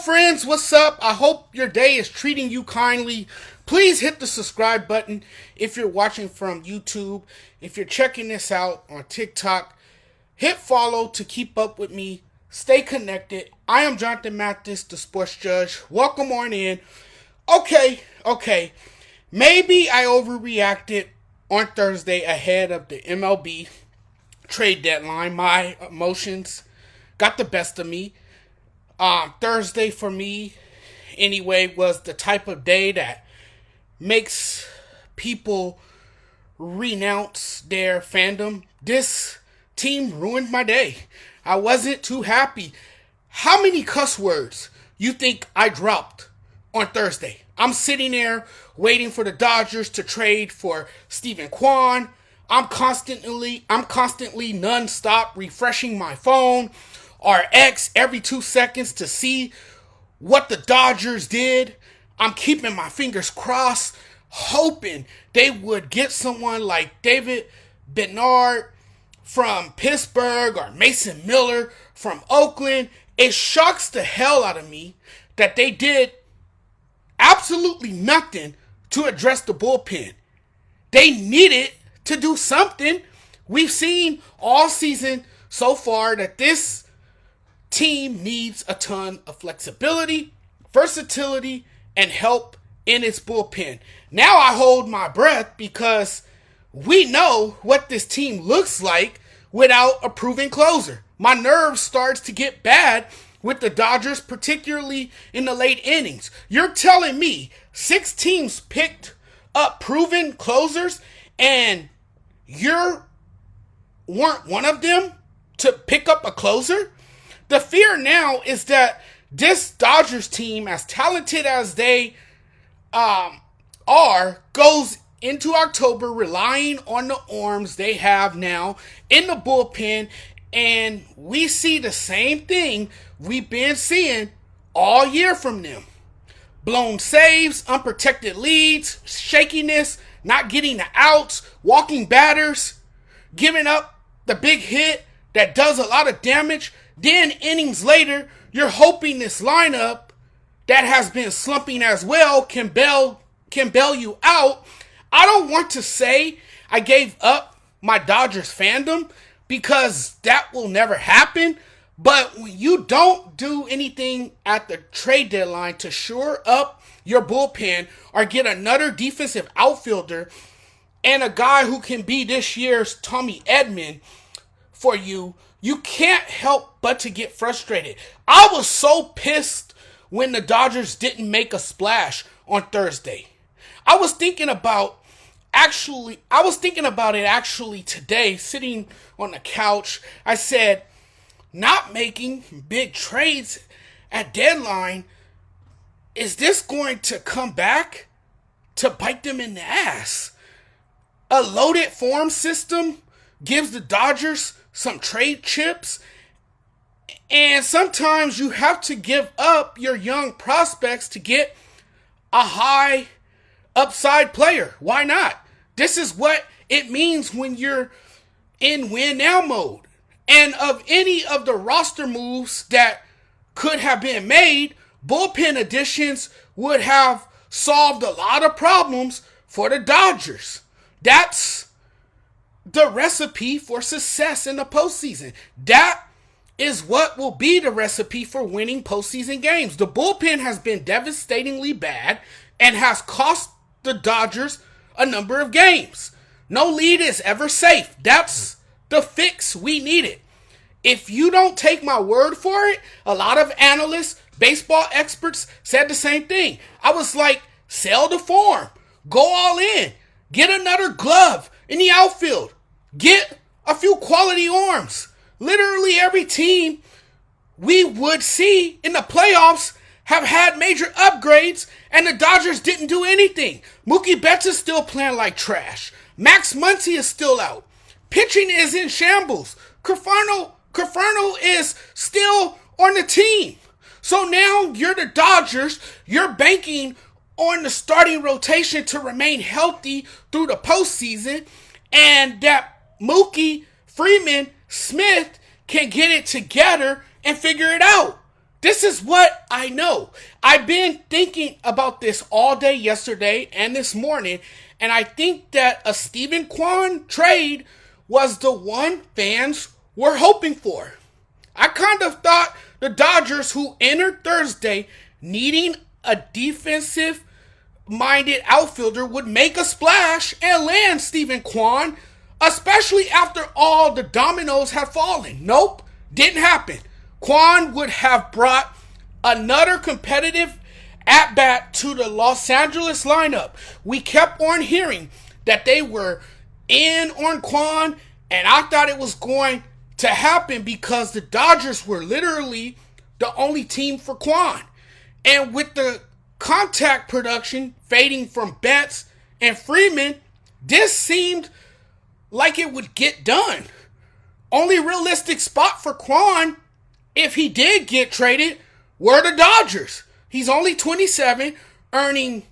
friends, what's up? I hope your day is treating you kindly. Please hit the subscribe button if you're watching from YouTube. If you're checking this out on TikTok, hit follow to keep up with me. Stay connected. I am Jonathan Mathis, the sports judge. Welcome on in. Okay. Maybe I overreacted on Thursday ahead of the MLB trade deadline. My emotions got the best of me. Thursday for me, anyway, was the type of day that makes people renounce their fandom. This team ruined my day. I wasn't too happy. How many cuss words you think I dropped on Thursday? I'm sitting there waiting for the Dodgers to trade for Stephen Kwan. I'm constantly nonstop refreshing my phone or X every 2 seconds to see what the Dodgers did. I'm keeping my fingers crossed, hoping they would get someone like David Bednar from Pittsburgh or Mason Miller from Oakland. It shocks the hell out of me that they did absolutely nothing to address the bullpen. They needed to do something. We've seen all season so far that this team needs a ton of flexibility, versatility, and help in its bullpen. Now I hold my breath because we know what this team looks like without a proven closer. My nerves starts to get bad with the Dodgers, particularly in the late innings. You're telling me 6 teams picked up proven closers and you weren't one of them to pick up a closer? The fear now is that this Dodgers team, as talented as they are, goes into October relying on the arms they have now in the bullpen, and we see the same thing we've been seeing all year from them. Blown saves, unprotected leads, shakiness, not getting the outs, walking batters, giving up the big hit that does a lot of damage. Then innings later, you're hoping this lineup that has been slumping as well can bail you out. I don't want to say I gave up my Dodgers fandom because that will never happen. But when you don't do anything at the trade deadline to shore up your bullpen or get another defensive outfielder and a guy who can be this year's Tommy Edman for you, you can't help but to get frustrated. I was so pissed when the Dodgers didn't make a splash on Thursday. I was thinking about it actually today, sitting on the couch. I said, not making big trades at deadline, is this going to come back to bite them in the ass? A loaded farm system gives the Dodgers some trade chips, and sometimes you have to give up your young prospects to get a high upside player. Why not? This is what it means when you're in win now mode. And of any of the roster moves that could have been made, bullpen additions would have solved a lot of problems for the Dodgers. That's the recipe for success in the postseason. That is what will be the recipe for winning postseason games. The bullpen has been devastatingly bad and has cost the Dodgers a number of games. No lead is ever safe. That's the fix we needed. If you don't take my word for it, a lot of analysts, baseball experts said the same thing. I was like, sell the farm. Go all in. Get another glove in the outfield. Get a few quality arms. Literally every team we would see in the playoffs have had major upgrades, and the Dodgers didn't do anything. Mookie Betts is still playing like trash. Max Muncy is still out. Pitching is in shambles. Cafferno is still on the team. So now you're the Dodgers. You're banking on the starting rotation to remain healthy through the postseason, and that Mookie, Freeman, Smith can get it together and figure it out. This is what I know. I've been thinking about this all day yesterday and this morning, and I think that a Steven Kwan trade was the one fans were hoping for. I kind of thought the Dodgers, who entered Thursday needing a defensive-minded outfielder, would make a splash and land Steven Kwan, especially after all the dominoes had fallen. Nope, didn't happen. Kwan would have brought another competitive at-bat to the Los Angeles lineup. We kept on hearing that they were in on Kwan, and I thought it was going to happen because the Dodgers were literally the only team for Kwan. And with the contact production fading from Betts and Freeman, this seemed like it would get done. Only realistic spot for Kwan, if he did get traded, were the Dodgers. He's only 27, earning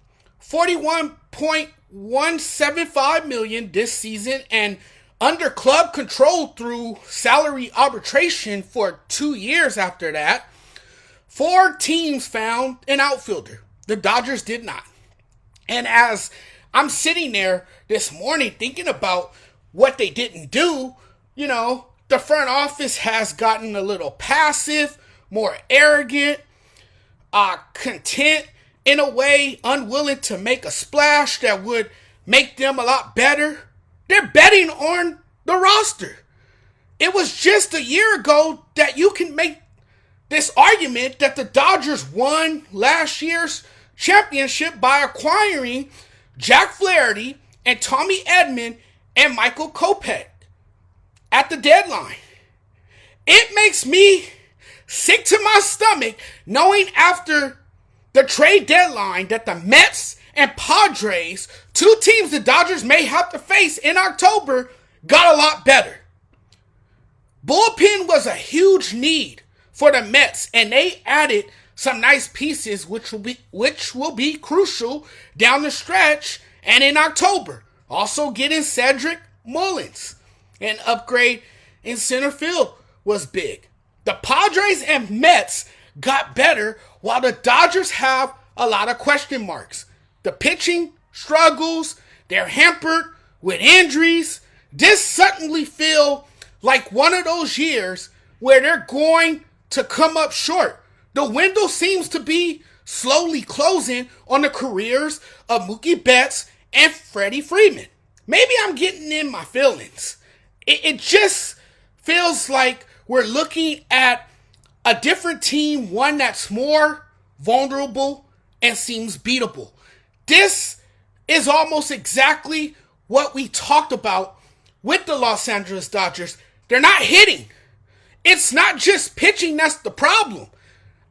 $41.175 million this season and under club control through salary arbitration for 2 years after that. 4 teams found an outfielder. The Dodgers did not. And as I'm sitting there this morning thinking about what they didn't do, the front office has gotten a little passive, more arrogant, content, in a way, unwilling to make a splash that would make them a lot better. They're betting on the roster. It was just a year ago that you can make this argument that the Dodgers won last year's championship by acquiring Jack Flaherty and Tommy Edman and Michael Kopech at the deadline. It makes me sick to my stomach knowing after the trade deadline that the Mets and Padres, 2 teams the Dodgers may have to face in October, got a lot better. Bullpen was a huge need for the Mets, and they added some nice pieces which will be crucial down the stretch and in October. Also getting Cedric Mullins, an upgrade in center field, was big. The Padres and Mets got better while the Dodgers have a lot of question marks. The pitching struggles, they're hampered with injuries. This suddenly feel like one of those years where they're going to come up short. The window seems to be slowly closing on the careers of Mookie Betts and Freddie Freeman. Maybe I'm getting in my feelings. It just feels like we're looking at a different team, one that's more vulnerable and seems beatable. This is almost exactly what we talked about with the Los Angeles Dodgers. They're not hitting. It's not just pitching that's the problem.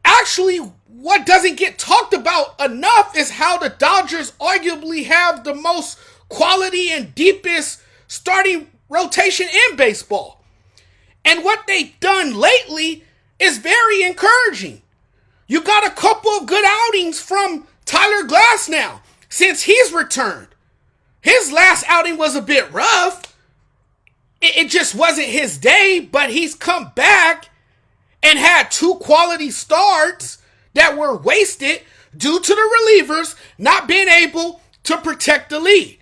Actually, what doesn't get talked about enough is how the Dodgers arguably have the most quality and deepest starting rotation in baseball. And what they've done lately is very encouraging. You got a couple of good outings from Tyler Glasnow since he's returned. His last outing was a bit rough. It just wasn't his day, but he's come back and had 2 quality starts that were wasted due to the relievers not being able to protect the lead.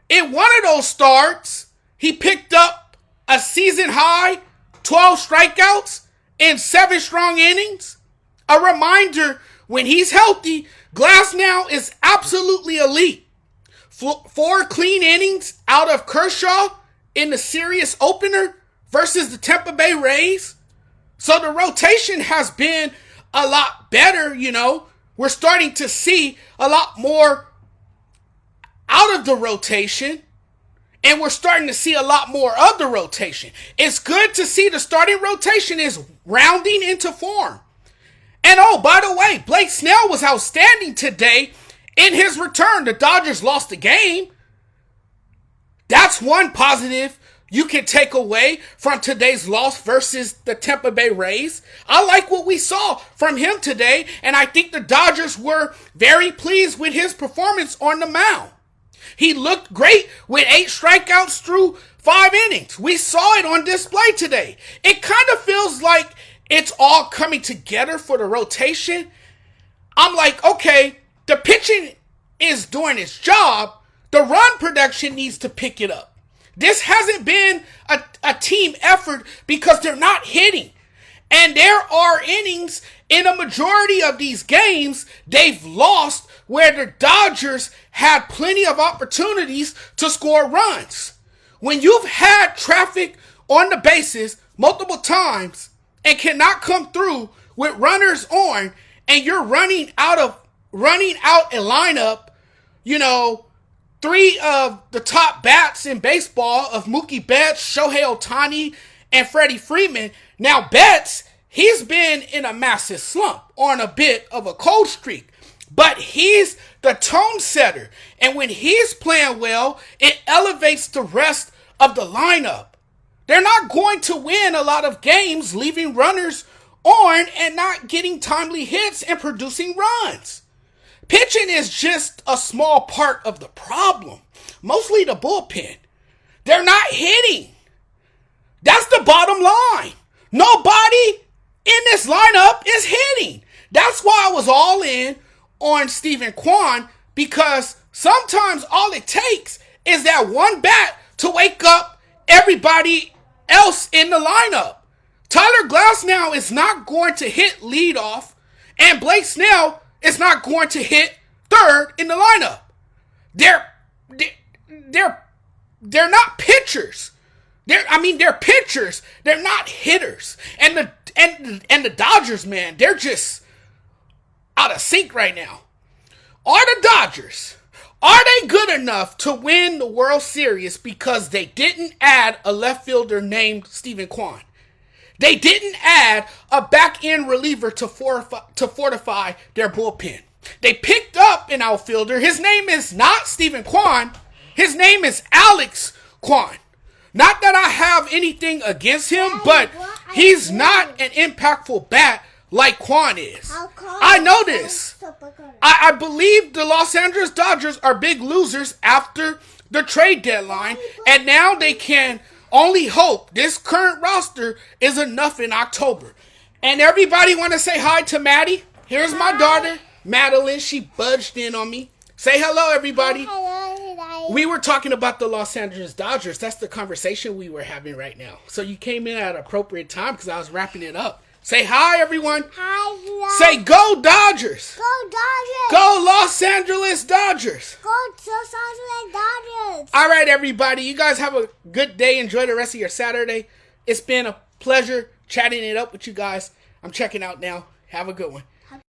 In one of those starts, he picked up a season-high 12 strikeouts in 7 strong innings. A reminder, when he's healthy, Glasnow is absolutely elite. 4 clean innings out of Kershaw in the series opener versus the Tampa Bay Rays. So the rotation has been a lot better, We're starting to see a lot more out of the rotation, and we're starting to see a lot more of the rotation. It's good to see the starting rotation is rounding into form. And oh, by the way, Blake Snell was outstanding today in his return. The Dodgers lost the game. That's one positive you can take away from today's loss versus the Tampa Bay Rays. I like what we saw from him today, and I think the Dodgers were very pleased with his performance on the mound. He looked great with 8 strikeouts through 5 innings. We saw it on display today. It kind of feels like it's all coming together for the rotation. I'm like, okay, the pitching is doing its job. The run production needs to pick it up. This hasn't been a team effort because they're not hitting. And there are innings in a majority of these games they've lost where the Dodgers had plenty of opportunities to score runs. When you've had traffic on the bases multiple times and cannot come through with runners on, and you're running out a lineup, three of the top bats in baseball of Mookie Betts, Shohei Ohtani, and Freddie Freeman. Now Betts, he's been in a massive slump on a bit of a cold streak, but he's the tone setter. And when he's playing well, it elevates the rest of the lineup. They're not going to win a lot of games leaving runners on and not getting timely hits and producing runs. Pitching is just a small part of the problem. Mostly the bullpen. They're not hitting. That's the bottom line. Nobody in this lineup is hitting. That's why I was all in on Steven Kwan, because sometimes all it takes is that one bat to wake up everybody else in the lineup. Tyler Glasnow is not going to hit leadoff, and Blake Snell is not going to hit third in the lineup. They're not pitchers. They're pitchers. They're not hitters. And the Dodgers, man, they're just out of sync right now. Are the Dodgers, are they good enough to win the World Series because they didn't add a left fielder named Steven Kwan? They didn't add a back-end reliever to fortify their bullpen. They picked up an outfielder. His name is not Steven Kwan. His name is Alex Kwan. Not that I have anything against him, but he's not an impactful bat like Kwan is. I know this. I believe the Los Angeles Dodgers are big losers after the trade deadline, and now they can only hope this current roster is enough in October. And everybody want to say hi to Maddie? Here's my daughter, Madeline. She budged in on me. Say hello, everybody. Hello. We were talking about the Los Angeles Dodgers. That's the conversation we were having right now. So you came in at an appropriate time because I was wrapping it up. Say hi, everyone. Hi. Say go Dodgers. Go Dodgers. Go Los Angeles Dodgers. Go Los Angeles Dodgers. All right, everybody. You guys have a good day. Enjoy the rest of your Saturday. It's been a pleasure chatting it up with you guys. I'm checking out now. Have a good one.